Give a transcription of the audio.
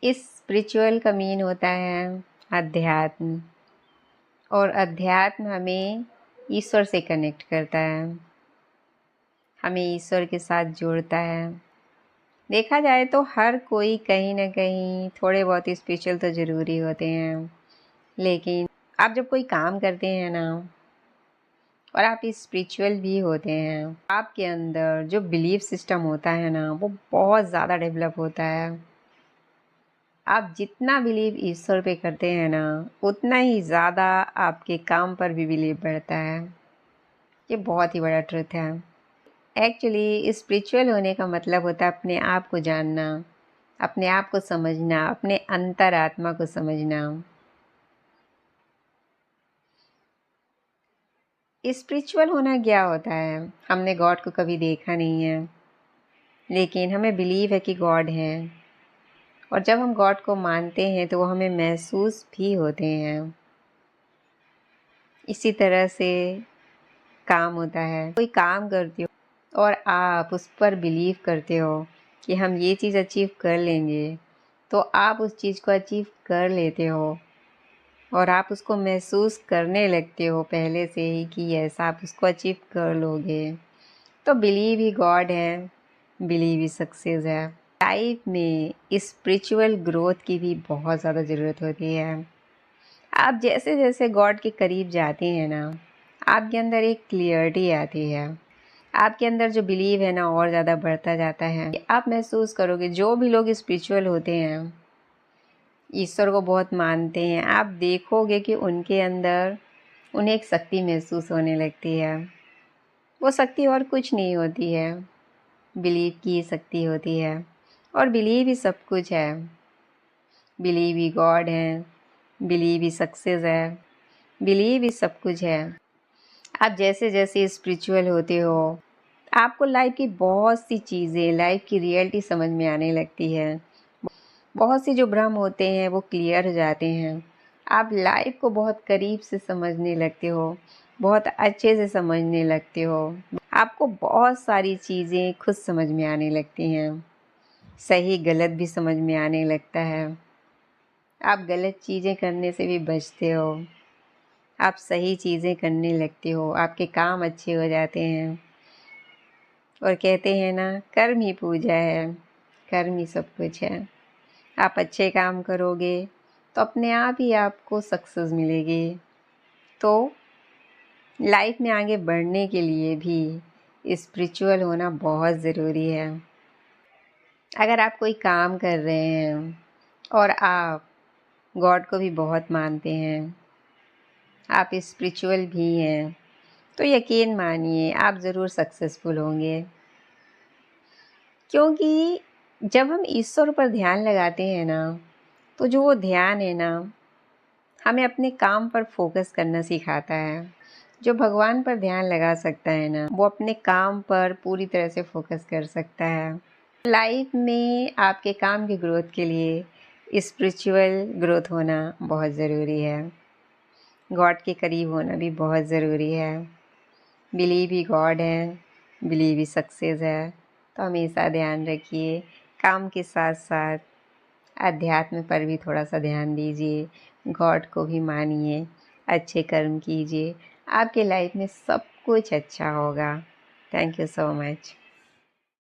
इस स्पिरिचुअल का मीन होता है अध्यात्म, और अध्यात्म हमें ईश्वर से कनेक्ट करता है, हमें ईश्वर के साथ जोड़ता है। देखा जाए तो हर कोई कहीं ना कहीं थोड़े बहुत स्पिरिचुअल तो ज़रूरी होते हैं, लेकिन आप जब कोई काम करते हैं ना और आप स्पिरिचुअल भी होते हैं, आपके अंदर जो बिलीफ सिस्टम होता है ना वो बहुत ज़्यादा डेवलप होता है। आप जितना बिलीव ईश्वर पे करते हैं ना उतना ही ज़्यादा आपके काम पर भी बिलीव बढ़ता है। ये बहुत ही बड़ा ट्रुथ है। एक्चुअली स्पिरिचुअल होने का मतलब होता है अपने आप को जानना, अपने आप को समझना, अपने अंतरात्मा को समझना। स्पिरिचुअल होना क्या होता है? हमने गॉड को कभी देखा नहीं है, लेकिन हमें बिलीव है कि गॉड है, और जब हम गॉड को मानते हैं तो वो हमें महसूस भी होते हैं। इसी तरह से काम होता है। कोई काम करते हो और आप उस पर बिलीव करते हो कि हम ये चीज़ अचीव कर लेंगे, तो आप उस चीज़ को अचीव कर लेते हो और आप उसको महसूस करने लगते हो पहले से ही कि ऐसा आप उसको अचीव कर लोगे। तो बिलीव ही गॉड है, बिलीव ही सक्सेस है। लाइफ में स्पिरिचुअल ग्रोथ की भी बहुत ज़्यादा ज़रूरत होती है। आप जैसे जैसे गॉड के करीब जाते हैं ना, आपके अंदर एक क्लियरिटी आती है, आपके अंदर जो बिलीव है ना और ज़्यादा बढ़ता जाता है। आप महसूस करोगे जो भी लोग स्पिरिचुअल होते हैं, ईश्वर को बहुत मानते हैं, आप देखोगे कि उनके अंदर उन्हें एक शक्ति महसूस होने लगती है। वो शक्ति और कुछ नहीं होती है, बिलीव की शक्ति होती है। और बिलीव ही सब कुछ है। बिलीव ही गॉड है, बिलीव ही सक्सेस है, बिलीव ही सब कुछ है। आप जैसे जैसे स्पिरिचुअल होते हो, आपको लाइफ की बहुत सी चीज़ें, लाइफ की रियलिटी समझ में आने लगती है। बहुत सी जो भ्रम होते हैं वो क्लियर हो जाते हैं। आप लाइफ को बहुत करीब से समझने लगते हो, बहुत अच्छे से समझने लगते हो। आपको बहुत सारी चीज़ें खुद समझ में आने लगती हैं, सही गलत भी समझ में आने लगता है। आप गलत चीज़ें करने से भी बचते हो, आप सही चीज़ें करने लगते हो, आपके काम अच्छे हो जाते हैं। और कहते हैं ना, कर्म ही पूजा है, कर्म ही सब कुछ है। आप अच्छे काम करोगे तो अपने आप ही आपको सक्सेस मिलेगी। तो लाइफ में आगे बढ़ने के लिए भी स्पिरिचुअल होना बहुत ज़रूरी है। अगर आप कोई काम कर रहे हैं और आप गॉड को भी बहुत मानते हैं, आप स्पिरिचुअल भी हैं, तो यकीन मानिए आप ज़रूर सक्सेसफुल होंगे। क्योंकि जब हम ईश्वर पर ध्यान लगाते हैं ना, तो जो वो ध्यान है ना हमें अपने काम पर फोकस करना सिखाता है। जो भगवान पर ध्यान लगा सकता है ना, वो अपने काम पर पूरी तरह से फोकस कर सकता है। लाइफ में आपके काम की ग्रोथ के लिए स्पिरिचुअल ग्रोथ होना बहुत ज़रूरी है। गॉड के करीब होना भी बहुत ज़रूरी है। बिलीव ही गॉड है, बिलीव ही सक्सेस है। तो हमेशा ध्यान रखिए, काम के साथ साथ अध्यात्म पर भी थोड़ा सा ध्यान दीजिए, गॉड को भी मानिए, अच्छे कर्म कीजिए, आपके लाइफ में सब कुछ अच्छा होगा। Thank you so much.